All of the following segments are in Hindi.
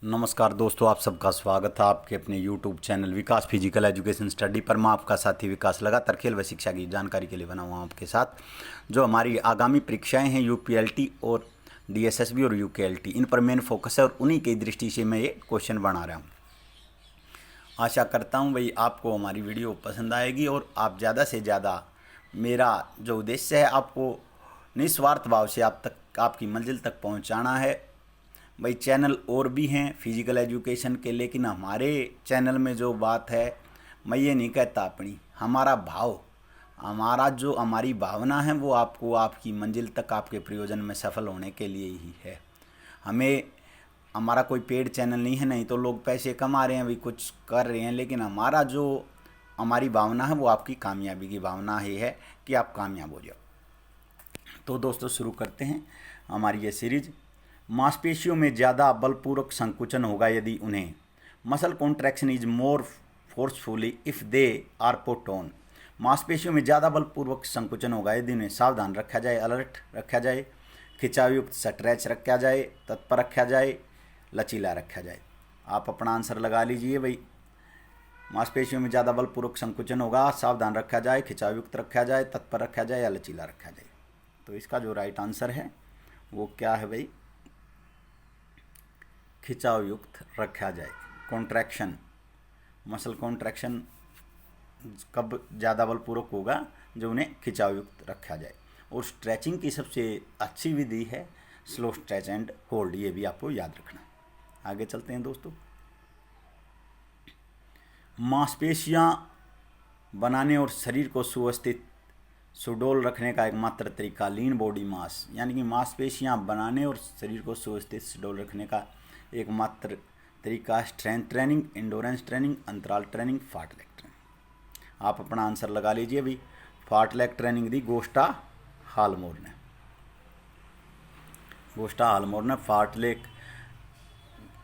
नमस्कार दोस्तों, आप सबका स्वागत है आपके अपने YouTube चैनल विकास फिजिकल एजुकेशन स्टडी पर। मैं आपका साथी विकास लगातार खेल व शिक्षा की जानकारी के लिए बना हुआ हूँ आपके साथ। जो हमारी आगामी परीक्षाएं हैं यूपीएलटी और डीएसएसबी और यूकेएलटी, इन पर मेन फोकस है और उन्हीं की दृष्टि से मैं ये क्वेश्चन बना रहा हूँ। आशा करता हूँ भाई आपको हमारी वीडियो पसंद आएगी और आप ज़्यादा से ज़्यादा, मेरा जो उद्देश्य है आपको निस्वार्थ भाव से आप तक, आपकी मंजिल तक पहुँचाना है। भाई चैनल और भी हैं फिजिकल एजुकेशन के, लेकिन हमारे चैनल में जो बात है, मैं ये नहीं कहता अपनी, हमारा भाव, हमारी भावना है वो आपको आपकी मंजिल तक, आपके प्रयोजन में सफल होने के लिए ही है। हमारा कोई पेड चैनल नहीं है, नहीं तो लोग पैसे कमा रहे हैं, अभी कुछ कर रहे हैं, लेकिन हमारी भावना है वो आपकी कामयाबी की भावना ही है कि आप कामयाब हो जाओ। तो दोस्तों शुरू करते हैं हमारी ये सीरीज। मांसपेशियों में ज़्यादा बलपूर्वक संकुचन होगा यदि उन्हें muscle contraction is more forcefully if they are put on. मांसपेशियों में ज़्यादा बलपूर्वक संकुचन होगा यदि उन्हें सावधान रखा जाए, अलर्ट रखा जाए, खिंचावयुक्त स्ट्रेच रखा जाए, तत्पर रखा जाए, लचीला रखा जाए। आप अपना आंसर लगा लीजिए भाई। मांसपेशियों में ज़्यादा बलपूर्वक संकुचन होगा, सावधान रखा जाए, खिंचावयुक्त रखा जाए, तत्पर रखा जाए या लचीला रखा जाए। तो इसका जो राइट आंसर है वो क्या है भाई? खिंचाव युक्त रखा जाए। कॉन्ट्रैक्शन, मसल कॉन्ट्रैक्शन कब ज़्यादा बलपूर्वक होगा? जो उन्हें खिंचाव युक्त रखा जाए। और स्ट्रेचिंग की सबसे अच्छी विधि है स्लो स्ट्रेच एंड होल्ड, ये भी आपको याद रखना। आगे चलते हैं दोस्तों। मांसपेशियां बनाने और शरीर को सुव्यवस्थित सुडौल रखने का एकमात्र तरीका लीन बॉडी मास, यानी कि मांसपेशियां बनाने और शरीर को सुव्यवस्थित सुडौल रखने का एकमात्र तरीका स्ट्रेंथ ट्रेनिंग, इंडोरेंस ट्रेनिंग, अंतराल ट्रेनिंग, फार्टलेग ट्रेनिंग। आप अपना आंसर लगा लीजिए भी। फार्टलेग ट्रेनिंग दी गोस्टा हालमोर ने फार्टलेग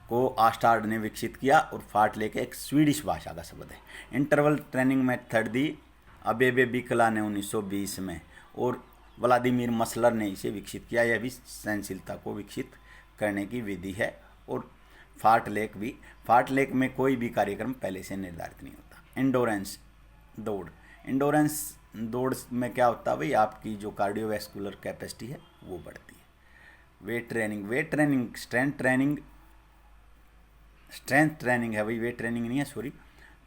को आस्टार्ड ने विकसित किया और फार्टलेग एक स्वीडिश भाषा का शब्द है। इंटरवल ट्रेनिंग मेथड दी अबेबे बिकला ने 1920 में और व्लादिमीर मसलर ने इसे विकसित किया। यह भी सहनशीलता को विकसित करने की विधि है। और फार्टलेग में कोई भी कार्यक्रम पहले से निर्धारित नहीं होता। इंडोरेंस दौड़ में क्या होता है भाई? आपकी जो कार्डियोवैस्कुलर कैपेसिटी है वो बढ़ती है। वेट ट्रेनिंग स्ट्रेंथ ट्रेनिंग है भाई, वेट ट्रेनिंग नहीं है, सॉरी।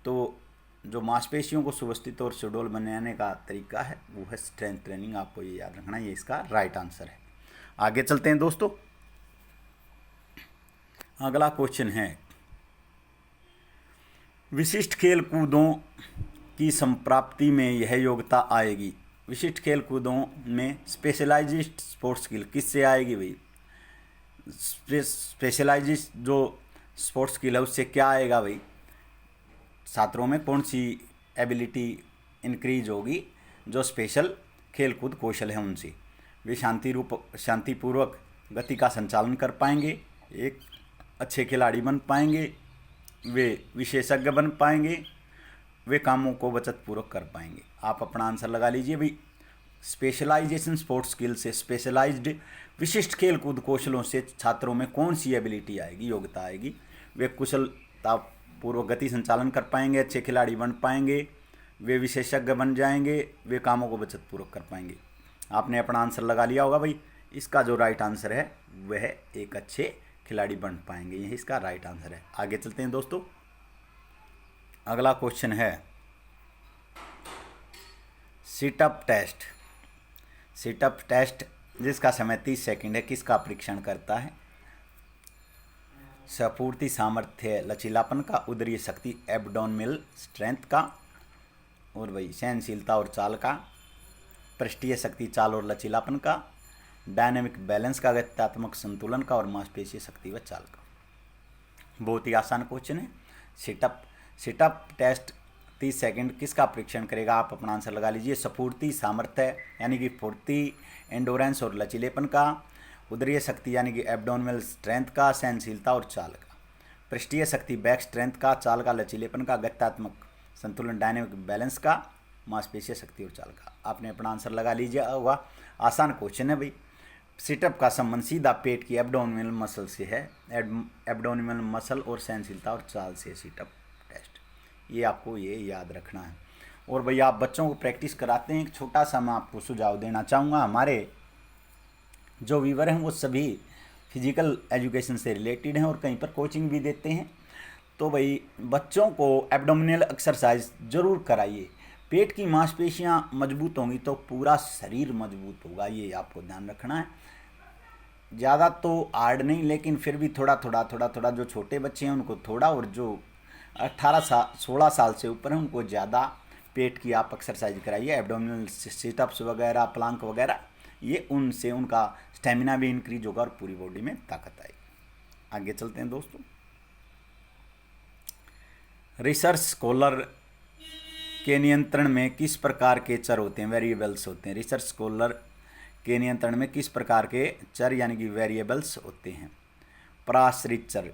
तो जो मांसपेशियों को सुव्यवस्थित और सुडौल बनाने का तरीका है वो है स्ट्रेंथ ट्रेनिंग। आपको ये याद रखना, ये इसका राइट आंसर है। आगे चलते हैं दोस्तों। अगला क्वेश्चन है, विशिष्ट खेल कूदों की संप्राप्ति में यह योग्यता आएगी। विशिष्ट खेल कूदों में स्पेशलाइज्ड स्पोर्ट्स स्किल किससे आएगी भाई? स्पेशलाइज्ड जो स्पोर्ट्स स्किल है उससे क्या आएगा भाई? छात्रों में कौन सी एबिलिटी इंक्रीज होगी? जो स्पेशल खेलकूद कौशल है उनसे। वे शांतिपूर्वक गति का संचालन कर पाएंगे, एक अच्छे खिलाड़ी बन पाएंगे, वे विशेषज्ञ बन पाएंगे, वे कामों को बचतपूर्वक कर पाएंगे। आप अपना आंसर लगा लीजिए भाई। स्पेशलाइजेशन स्पोर्ट्स स्किल से, स्पेशलाइज्ड विशिष्ट खेल कूद कौशलों से छात्रों में कौन सी एबिलिटी आएगी, योग्यता आएगी? वे कुशलतापूर्वक गति संचालन कर पाएंगे, अच्छे खिलाड़ी बन पाएंगे, वे विशेषज्ञ बन जाएंगे, वे कामों को बचतपूर्वक कर पाएंगे। आपने अपना आंसर लगा लिया होगा भाई। इसका जो राइट आंसर है वह एक अच्छे खिलाड़ी बन पाएंगे, यही इसका राइट आंसर है। आगे चलते हैं दोस्तों। अगला क्वेश्चन है सिटअप टेस्ट जिसका समय 30 सेकंड है, किसका परीक्षण करता है? स्फूर्ति, सामर्थ्य, लचीलापन का, उदरीय शक्ति, एब्डोमिनल स्ट्रेंथ का, और वही सहनशीलता और चाल का, पृष्ठीय शक्ति, चाल और लचीलापन का, डायनेमिक बैलेंस का, गत्यात्मक संतुलन का, और मांसपेशीय शक्ति व चाल का। बहुत ही आसान क्वेश्चन है। सिटअप टेस्ट 30 सेकंड किसका परीक्षण करेगा? आप अपना आंसर लगा लीजिए। स्फूर्ति, सामर्थ्य यानी कि फुर्ती, एंडोरेंस और लचीलेपन का, उदरीय शक्ति यानी कि एब्डोमिनल स्ट्रेंथ का, सहनशीलता और चाल का, पृष्ठीय शक्ति बैक स्ट्रेंथ का, चाल का, लचीलेपन का, गत्यात्मक संतुलन डायनेमिक बैलेंस का, मांसपेशीय शक्ति और चाल का। आपने अपना आंसर लगा लीजिए होगा। आसान क्वेश्चन है भाई। सिटअप का संबंध सीधा पेट की एब्डोमिनल मसल से है। एब्डोमिनल मसल और सहनशीलता और चाल से सिटअप टेस्ट, ये आपको ये याद रखना है। और भैया आप बच्चों को प्रैक्टिस कराते हैं, एक छोटा सा मैं आपको सुझाव देना चाहूँगा। हमारे जो व्यूवर हैं वो सभी फिजिकल एजुकेशन से रिलेटेड हैं और कहीं पर कोचिंग भी देते हैं। तो भाई बच्चों को एब्डोमिनल एक्सरसाइज ज़रूर कराइए। पेट की मांसपेशियां मजबूत होंगी तो पूरा शरीर मजबूत होगा, ये आपको ध्यान रखना है। ज़्यादा तो हार्ड नहीं, लेकिन फिर भी थोड़ा थोड़ा जो छोटे बच्चे हैं उनको थोड़ा, और जो 16 साल से ऊपर हैं उनको ज़्यादा पेट की आप एक्सरसाइज कराइए। एब्डोमिनल सिटअप्स वगैरह, प्लांक वगैरह, ये उनसे उनका स्टेमिना भी इंक्रीज होगा और पूरी बॉडी में ताकत आएगी। आगे चलते हैं दोस्तों। रिसर्च स्कॉलर के नियंत्रण में किस प्रकार के चर होते हैं, वेरिएबल्स होते हैं। रिसर्च स्कॉलर के नियंत्रण में किस प्रकार के चर यानी कि वेरिएबल्स होते हैं। प्राश्रित चर,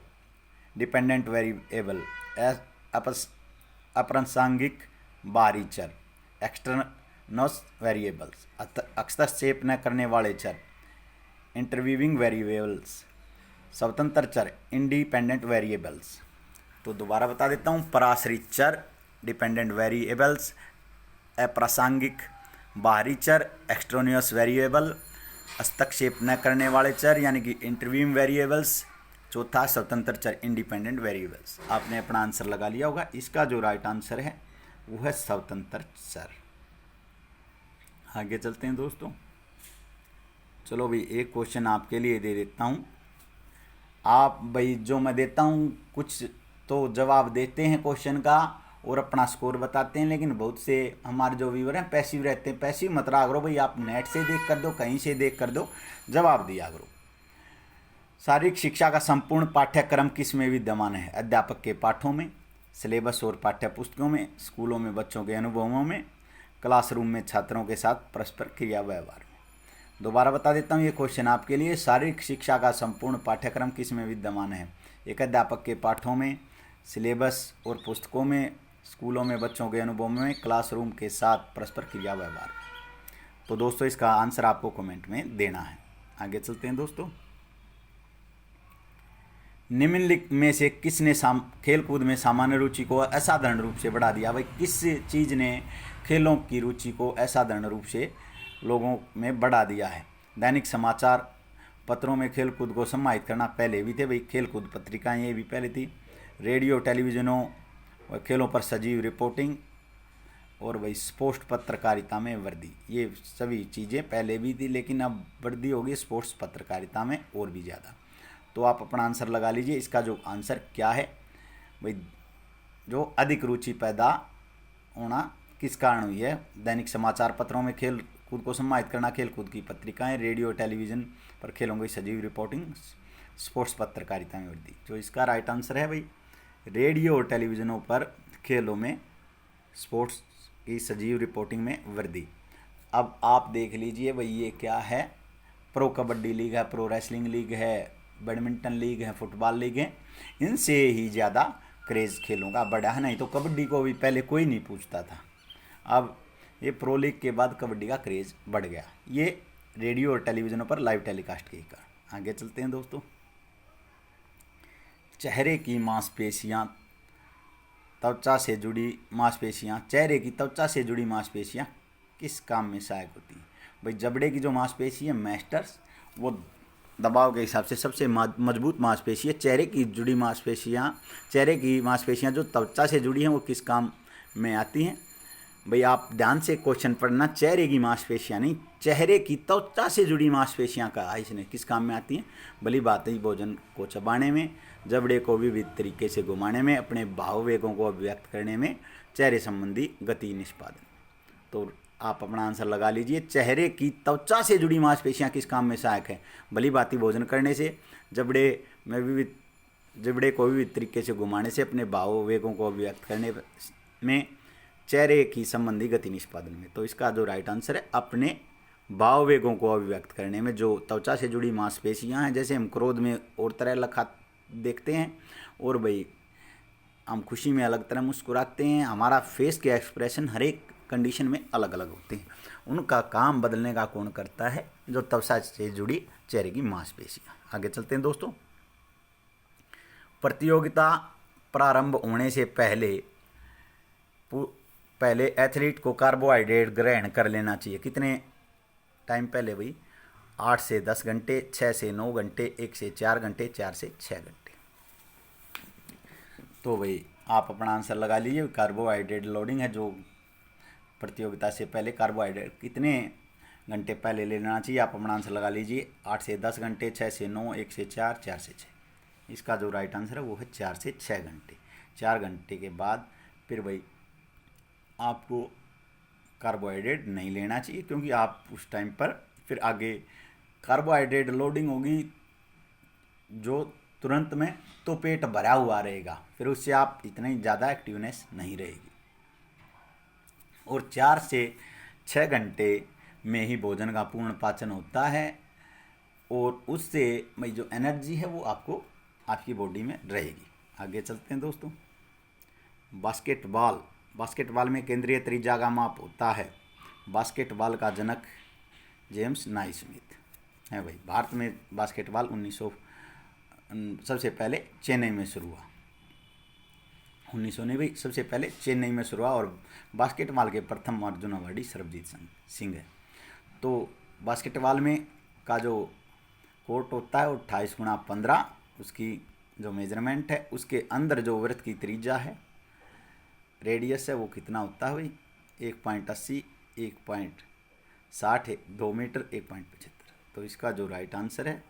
डिपेंडेंट वेरिएबल, अप्रासंगिक बाहरी चर, एक्सटर्नस वेरिएबल्स, हस्तक्षेप न करने वाले चर, इंटरवीविंग वेरिएबल्स, स्वतंत्र चर, इंडिपेंडेंट वेरिएबल्स। तो दोबारा बता देता हूँ। प्राश्रित चर, डिपेंडेंट वेरिएबल्स, अप्रासंगिक बाहरी चर, एक्सट्रोनियस वेरिएबल, हस्तक्षेप न करने वाले चर यानी कि इंटरवीविंग वेरिएबल्स, चौथा स्वतंत्र चर, इंडिपेंडेंट वेरिएबल्स। आपने अपना आंसर लगा लिया होगा। इसका जो राइट आंसर है वो है स्वतंत्र चर। आगे चलते हैं दोस्तों। चलो भाई एक क्वेश्चन आपके लिए दे देता हूँ। आप भाई जो मैं देता हूँ कुछ तो जवाब देते हैं क्वेश्चन का और अपना स्कोर बताते हैं, लेकिन बहुत से हमारे जो व्यूअर हैं पैसिव रहते हैं। पैसिव मत रहा करो भाई, आप नेट से देख कर दो, कहीं से देख कर दो, जवाब दिया करो। शारीरिक शिक्षा का संपूर्ण पाठ्यक्रम किस में विद्यमान है। अध्यापक के पाठों में, सिलेबस और पाठ्य पुस्तकों में, स्कूलों में बच्चों के अनुभवों में, क्लासरूम में छात्रों के साथ परस्पर क्रिया व्यवहार में। दोबारा बता देता हूँ ये क्वेश्चन आपके लिए। शारीरिक शिक्षा का संपूर्ण पाठ्यक्रम किस में विद्यमान है। एक अध्यापक के पाठों में, सिलेबस और पुस्तकों में, स्कूलों में बच्चों के अनुभव में, क्लासरूम के साथ परस्पर क्रिया व्यवहार में। तो दोस्तों इसका आंसर आपको कमेंट में देना है। आगे चलते हैं दोस्तों। निम्नलिखित में से किसने खेलकूद में सामान्य रुचि को असाधारण रूप से बढ़ा दिया। भाई किस चीज़ ने खेलों की रुचि को असाधारण रूप से लोगों में बढ़ा दिया है। दैनिक समाचार पत्रों में खेलकूद को सम्मानित करना पहले भी थे भाई, खेलकूद पत्रिकाएं ये भी पहले थी। रेडियो टेलीविजनों और खेलों पर सजीव रिपोर्टिंग और भाई स्पोर्ट्स पत्रकारिता में वृद्धि, ये सभी चीज़ें पहले भी थी, लेकिन अब वृद्धि होगी स्पोर्ट्स पत्रकारिता में और भी ज़्यादा। तो आप अपना आंसर लगा लीजिए। इसका जो आंसर क्या है भाई, जो अधिक रुचि पैदा होना किस कारण हुई है। दैनिक समाचार पत्रों में खेल कूद को सम्मानित करना, खेल कूद की पत्रिकाएं, रेडियो टेलीविज़न पर खेलों की सजीव रिपोर्टिंग, स्पोर्ट्स पत्रकारिता में वृद्धि। जो इसका राइट आंसर है भाई, रेडियो और टेलीविज़नों पर खेलों में स्पोर्ट्स की सजीव रिपोर्टिंग में वृद्धि। अब आप देख लीजिए भाई ये क्या है। प्रो कबड्डी लीग है, प्रो रेसलिंग लीग है, बैडमिंटन लीग है, फुटबॉल लीग है, इनसे ही ज़्यादा क्रेज़ खेलों का बढ़ा है। नहीं तो कबड्डी को भी पहले कोई नहीं पूछता था, अब ये प्रो लीग के बाद कबड्डी का क्रेज़ बढ़ गया। ये रेडियो और टेलीविज़नों पर लाइव टेलीकास्ट के कारण। आगे चलते हैं दोस्तों। चेहरे की मांसपेशियां, त्वचा से जुड़ी मांसपेशियां, चेहरे की त्वचा से जुड़ी मांसपेशियां किस काम में सहायक होती हैं। भाई जबड़े की जो मांसपेशी है मैस्टर्स, वो दबाव के हिसाब से सबसे मजबूत मांसपेशी है। चेहरे की जुड़ी मांसपेशियां, चेहरे की मांसपेशियां जो त्वचा से जुड़ी हैं वो किस काम में आती हैं। भाई आप ध्यान से क्वेश्चन पढ़ना, चेहरे की मांसपेशियां नहीं, चेहरे की त्वचा से जुड़ी मांसपेशियां का इसने किस काम में आती हैं। भली बात है भोजन को चबाने में, जबड़े को विविध तरीके से घुमाने में, अपने भाववेगों को अभिव्यक्त करने में, चेहरे संबंधी गति निष्पादन। तो आप अपना आंसर लगा लीजिए। चेहरे की त्वचा से जुड़ी मांसपेशियां किस काम में सहायक है। भली बात भोजन करने से, जबड़े को विविध तरीके से घुमाने से, अपने भाववेगों को अभिव्यक्त करने में, चेहरे की संबंधी गति निष्पादन में। तो इसका जो राइट आंसर है, अपने भाववेगों को अभिव्यक्त करने में जो त्वचा से जुड़ी मांसपेशियां हैं। जैसे हम क्रोध में और तरह लखा देखते हैं और भाई हम खुशी में अलग तरह मुस्कुराते हैं। हमारा फेस के एक्सप्रेशन हर एक कंडीशन में अलग अलग होते हैं। उनका काम बदलने का कौन करता है? जो त्वचा से जुड़ी चेहरे की मांसपेशियाँ। आगे चलते हैं दोस्तों। प्रतियोगिता प्रारंभ होने से पहले एथलीट को कार्बोहाइड्रेट ग्रहण कर लेना चाहिए। कितने टाइम पहले भाई? 8 से 10 घंटे, 6 से 9 घंटे, 1 से 4 घंटे, 4 से 6 घंटे। तो भाई आप अपना आंसर लगा लीजिए। कार्बोहाइड्रेट लोडिंग है जो प्रतियोगिता से पहले कार्बोहाइड्रेट कितने घंटे पहले ले लेना चाहिए, आप अपना आंसर लगा लीजिए। 8 से 10 घंटे, 6 से 9, 1 से 4, 4 से 6। इसका जो राइट आंसर है वो है 4 से 6 घंटे। 4 घंटे के बाद फिर भाई आपको कार्बोहाइड्रेट नहीं लेना चाहिए, क्योंकि आप उस टाइम पर फिर आगे कार्बोहाइड्रेट लोडिंग होगी जो तुरंत में, तो पेट भरा हुआ रहेगा, फिर उससे आप इतनी ज़्यादा एक्टिवनेस नहीं रहेगी। और 4 से 6 घंटे में ही भोजन का पूर्ण पाचन होता है और उससे भाई जो एनर्जी है वो आपको आपकी बॉडी में रहेगी। आगे चलते हैं दोस्तों। बास्केटबॉल में केंद्रीय त्रिज्या का माप होता है। बास्केटबॉल का जनक जेम्स नाइस्मिथ है भाई। भारत में बास्केटबॉल 1900 सबसे पहले चेन्नई में शुरू हुआ। 1900 नहीं भाई, सबसे पहले चेन्नई में शुरू हुआ और बास्केटबॉल के प्रथम अर्जुन अवार्डी सरबजीत सिंह है। तो बास्केटबॉल में का जो कोर्ट होता है वो 28x15, उसकी जो मेजरमेंट है उसके अंदर जो वृत्त की त्रिज्या है, रेडियस है, वो कितना होता है भाई? 1.80, 1.60 है, 2 मीटर, 1.75। तो इसका जो राइट आंसर है,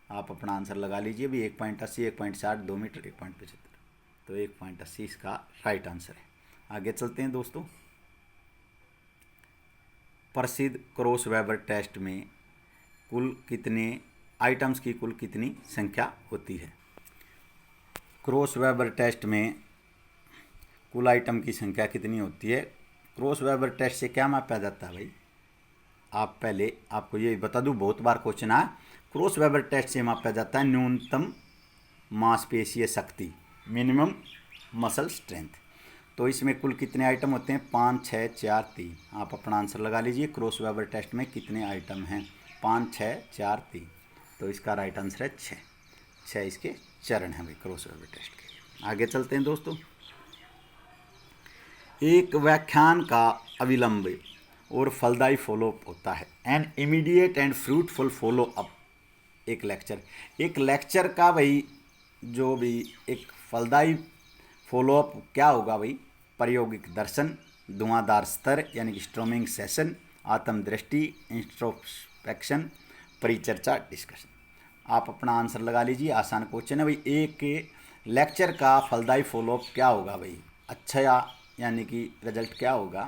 आप अपना आंसर लगा लीजिए भी। 1.80, 1.60, 2 मीटर, 1.75। तो 1.80 इसका राइट आंसर है। आगे चलते हैं दोस्तों। प्रसिद्ध क्रॉस वेबर टेस्ट में कुल कितने आइटम्स की कुल कितनी संख्या होती है? क्रॉस वेबर टेस्ट में कुल आइटम की संख्या कितनी होती है? क्रॉस वेबर टेस्ट से क्या मापा जाता है भाई? आप पहले आपको ये बता दूं, बहुत बार क्वेश्चन आया। क्रॉस वेबर टेस्ट से मापा जाता है न्यूनतम मांसपेशीय शक्ति, मिनिमम मसल स्ट्रेंथ। तो इसमें कुल कितने आइटम होते हैं? 5, 6, 4, 3। आप अपना आंसर लगा लीजिए। क्रॉस वेबर टेस्ट में कितने आइटम हैं? 5, 6, 4, 3। तो इसका राइट आंसर है 6। 6 इसके चरण हैं भाई क्रॉस वेबर टेस्ट के। आगे चलते हैं दोस्तों। एक व्याख्यान का अविलंब और फलदायी फॉलोअप होता है। An immediate and fruitful follow up. एक लेक्चर का भाई जो भी एक फलदायी फॉलोअप क्या होगा भाई? प्रायोगिक दर्शन, धुआंधार स्तर यानी कि स्ट्रोमिंग सेशन, आत्मदृष्टि, इंट्रोस्पेक्शन, परिचर्चा, डिस्कशन। आप अपना आंसर लगा लीजिए। आसान क्वेश्चन है भाई। एक लेक्चर का फलदायी फॉलोअप क्या होगा भाई? अच्छा यानी कि रिजल्ट क्या होगा?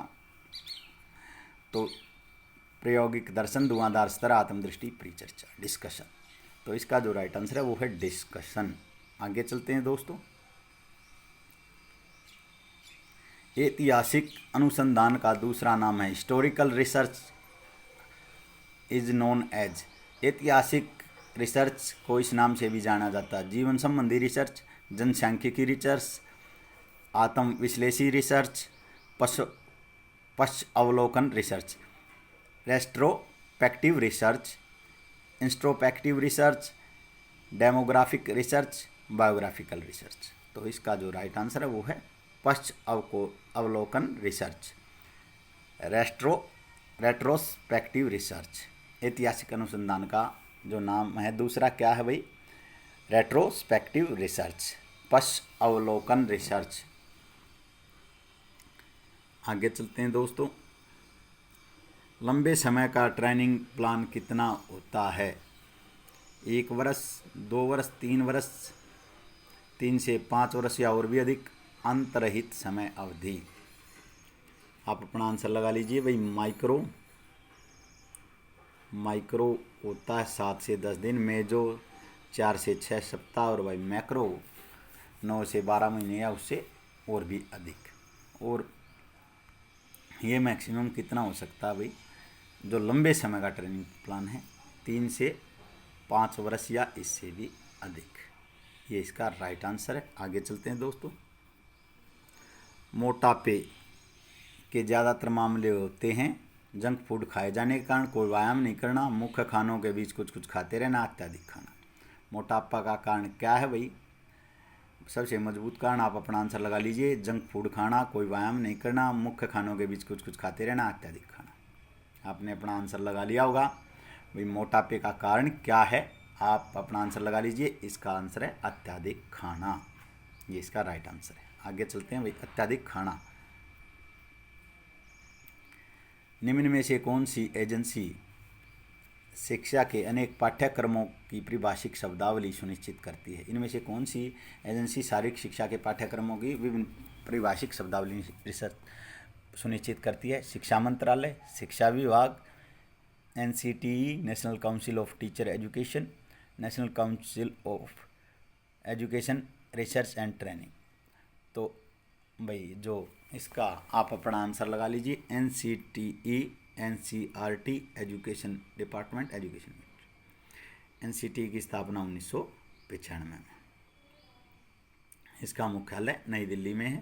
तो प्रायोगिक दर्शन, धुआंधार स्तर, आत्मदृष्टि, परिचर्चा, डिस्कशन। तो इसका जो राइट आंसर है वो है डिस्कशन। आगे चलते हैं दोस्तों। ऐतिहासिक अनुसंधान का दूसरा नाम है historical research is known as. ऐतिहासिक रिसर्च को इस नाम से भी जाना जाता है। जीवन संबंधी रिसर्च, जनसांख्यिकी रिसर्च, आत्म विश्लेषी रिसर्च, पश्च अवलोकन research, retrospective research, introspective research, demographic research, biographical research. तो इसका जो राइट आंसर है वो है पश्च अवलोकन रिसर्च, रेट्रोस्पेक्टिव रिसर्च। ऐतिहासिक अनुसंधान का जो नाम है दूसरा क्या है भाई? रेट्रोस्पेक्टिव रिसर्च, पश्च अवलोकन रिसर्च। आगे चलते हैं दोस्तों। लंबे समय का ट्रेनिंग प्लान कितना होता है? 1 वर्ष, 2 वर्ष, 3 वर्ष, 3 से 5 वर्ष या और भी अधिक अंतरहित समय अवधि। आप अपना आंसर लगा लीजिए भाई। माइक्रो होता है 7 से 10 दिन, मेजो 4 से 6 सप्ताह और भाई मैक्रो 9 से 12 महीने या उससे और भी अधिक। और ये मैक्सिमम कितना हो सकता है भाई? जो लंबे समय का ट्रेनिंग प्लान है 3 से 5 वर्ष या इससे भी अधिक। ये इसका राइट आंसर है। आगे चलते हैं दोस्तों। मोटापे के ज़्यादातर मामले होते हैं जंक फूड खाए जाने के कारण, कोई व्यायाम नहीं करना, मुख्य खानों के बीच कुछ कुछ खाते रहना, अत्यधिक खाना। मोटापा का कारण क्या है भाई? सबसे मजबूत कारण आप अपना आंसर लगा लीजिए, जंक फूड खाना, कोई व्यायाम नहीं करना, मुख्य खानों के बीच कुछ कुछ खाते रहना, अत्यधिक खाना। आपने अपना आंसर लगा लिया होगा भाई। मोटापे का कारण क्या है? आप अपना आंसर लगा लीजिए। इसका आंसर है अत्यधिक खाना। ये इसका राइट आंसर है। आगे चलते हैं भाई। अत्यधिक खाना। निम्न में से कौन सी एजेंसी शिक्षा के अनेक पाठ्यक्रमों की परिभाषिक शब्दावली सुनिश्चित करती है? इनमें से कौन सी एजेंसी शारीरिक शिक्षा के पाठ्यक्रमों की विभिन्न परिभाषिक शब्दावली रिसर्च सुनिश्चित करती है? शिक्षा मंत्रालय, शिक्षा विभाग, NCTE national council of teacher education, national council of education research and training. तो भाई जो इसका आप अपना आंसर लगा लीजिए, NCTE NCERT education department education. NCTE की स्थापना 1995 में। इसका मुख्यालय नई दिल्ली में है।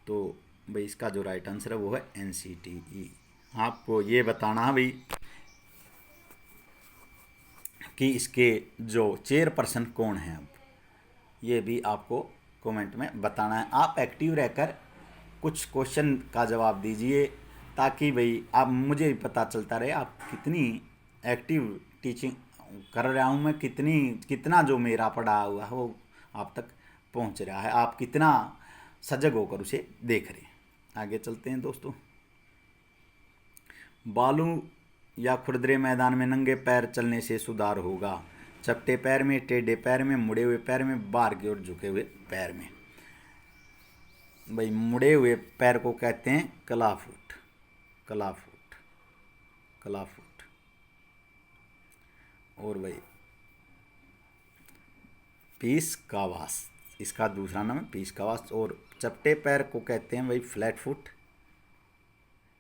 तो भाई इसका जो राइट आंसर है वो है NCTE। आपको ये बताना है भाई कि इसके जो चेयरपर्सन कौन है, अब ये भी आपको कमेंट में बताना है। आप एक्टिव रहकर कुछ क्वेश्चन का जवाब दीजिए ताकि भाई आप मुझे भी पता चलता रहे आप कितनी एक्टिव टीचिंग कर रहा हूँ मैं, कितना जो मेरा पढ़ा हुआ है वो आप तक पहुँच रहा है, आप कितना सजग होकर उसे देख रहे हैं। आगे चलते हैं दोस्तों। बालू या खुरदरे मैदान में नंगे पैर चलने से सुधार होगा? चपटे पैर में, टेढ़े पैर में, मुड़े हुए पैर में, बाहर की ओर झुके हुए पैर में। भाई मुड़े हुए पैर को कहते हैं क्लाफुट, क्लाफुट, क्लाफुट। और भाई पीस कावास, इसका दूसरा नाम है पीस कावास। और चपटे पैर को कहते हैं भाई फ्लैट फुट,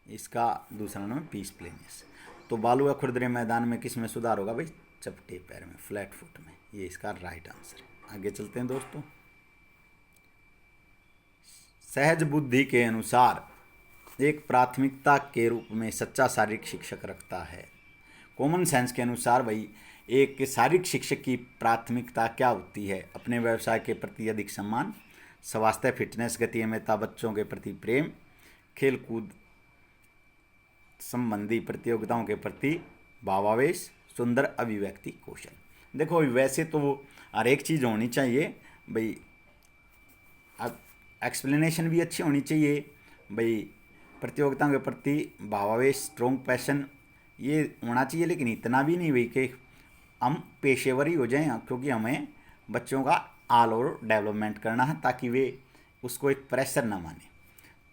इसका दूसरा नाम है पीस प्लेनिस। तो बालू या खुरदरे मैदान में किस में सुधार होगा भाई? चपटे पैर में, फ्लैट फुट में। ये इसका राइट आंसर है। आगे चलते हैं दोस्तों। सहज बुद्धि के अनुसार एक प्राथमिकता के रूप में सच्चा शारीरिक शिक्षक रखता है। कॉमन सेंस के अनुसार भाई एक शारीरिक शिक्षक की प्राथमिकता क्या होती है? अपने व्यवसाय के प्रति अधिक सम्मान, स्वास्थ्य, फिटनेस, गतिमयता, बच्चों के प्रति प्रेम, खेल कूद संबंधी प्रतियोगिताओं के प्रति भावावेश, सुंदर अभिव्यक्ति कौशल। देखो वैसे तो हर एक चीज़ होनी चाहिए भाई, अब एक्सप्लेनेशन भी अच्छी होनी चाहिए भाई, प्रतियोगिताओं के प्रति भावावेश, स्ट्रॉन्ग पैशन, ये होना चाहिए। लेकिन इतना भी नहीं भाई कि हम पेशेवर ही हो जाएं, क्योंकि हमें बच्चों का ऑल ओवर डेवलपमेंट करना है ताकि वे उसको एक प्रेशर ना माने।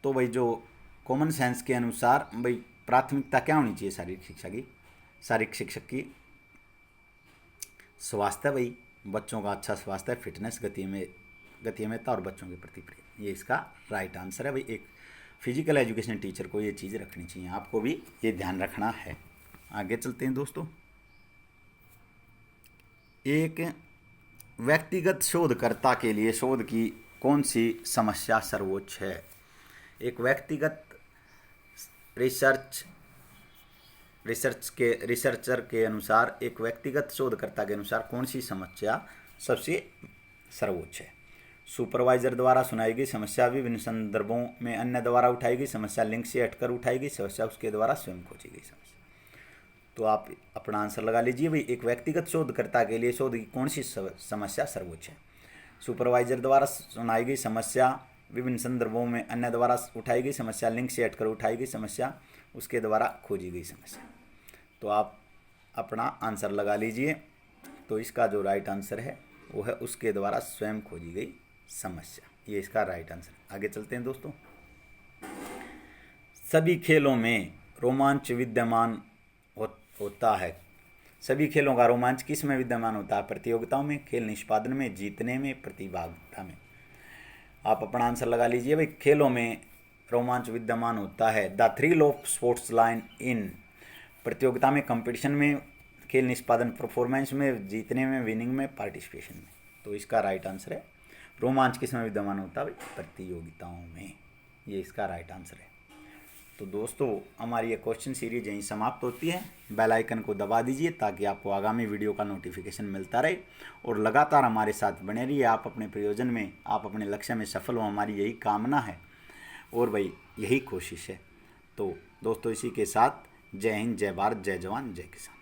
तो भाई जो कॉमन सेंस के अनुसार भाई प्राथमिकता क्या होनी चाहिए शारीरिक शिक्षा की? शारीरिक शिक्षक की स्वास्थ्य, भाई बच्चों का अच्छा स्वास्थ्य, फिटनेस, गतिमयता और बच्चों के प्रति प्रेम। ये इसका राइट आंसर है भाई। एक फिजिकल एजुकेशन टीचर को ये चीज़ रखनी चाहिए, आपको भी ये ध्यान रखना है। आगे चलते हैं दोस्तों। एक व्यक्तिगत शोधकर्ता के लिए शोध की कौन सी समस्या सर्वोच्च है? एक व्यक्तिगत रिसर्चर के अनुसार, एक व्यक्तिगत शोधकर्ता के अनुसार कौन सी समस्या सबसे सर्वोच्च है? सुपरवाइजर द्वारा सुनाई गई समस्या, विभिन्न संदर्भों में अन्य द्वारा उठाई गई समस्या, लिंक से हटकर उठाई गई समस्या, उसके द्वारा स्वयं खोजी गई समस्या। तो आप अपना आंसर लगा लीजिए भाई। एक व्यक्तिगत शोधकर्ता के लिए शोध की कौन सी समस्या सर्वोच्च है? सुपरवाइजर द्वारा सुनाई गई समस्या, विभिन्न संदर्भों में अन्य द्वारा उठाई गई समस्या, लिंक से हटकर उठाई गई समस्या, उसके द्वारा खोजी गई समस्या। तो आप अपना आंसर लगा लीजिए। तो इसका जो राइट आंसर है वो है उसके द्वारा स्वयं खोजी गई समस्या। ये इसका राइट आंसर। आगे चलते हैं दोस्तों। सभी खेलों में रोमांच विद्यमान होता है। सभी खेलों का रोमांच किस में विद्यमान होता है? प्रतियोगिताओं में, खेल निष्पादन में, जीतने में, प्रतिभागिता में। आप अपना आंसर लगा लीजिए भाई। खेलों में रोमांच विद्यमान होता है। The thrill of sports line in, प्रतियोगिता में, कंपटीशन में, खेल निष्पादन परफॉर्मेंस में, जीतने में, विनिंग में, पार्टिसिपेशन में। तो इसका राइट आंसर है रोमांच किस में विद्यमान होता है? प्रतियोगिताओं में। ये इसका राइट आंसर है। तो दोस्तों हमारी ये क्वेश्चन सीरीज यहीं समाप्त होती है। बेल आइकन को दबा दीजिए ताकि आपको आगामी वीडियो का नोटिफिकेशन मिलता रहे और लगातार हमारे साथ बने रहिए। आप अपने प्रयोजन में, आप अपने लक्ष्य में सफल हो, हमारी यही कामना है और भाई यही कोशिश है। तो दोस्तों इसी के साथ जय हिंद, जय भारत, जय जवान, जय किसान।